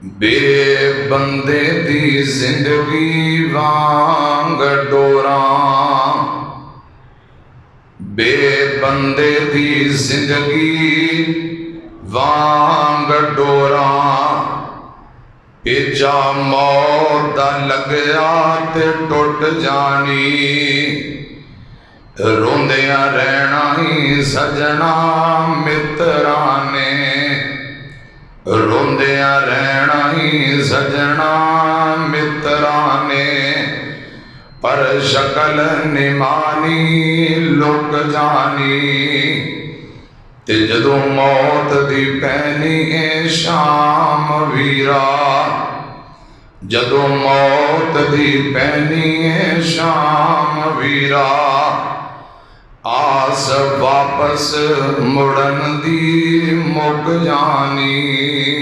बेबंदे दी जिंदगी वांग डोरां, बेबंदे दी जिंदगी वांग डोरां। पेचा मौत दा लगया ते टुट जानी, रोंदिया रहना ही सजना मित्रां ने, रोंदिया रहना ही सजना मित्रां ने। पर शक्ल निमानी लुक जानी, ते जदों मौत दी पैनी है शाम वीरा, जदों मौत दी पैनी है शाम वीरा। आस वापस मुड़न दी मुक जानी।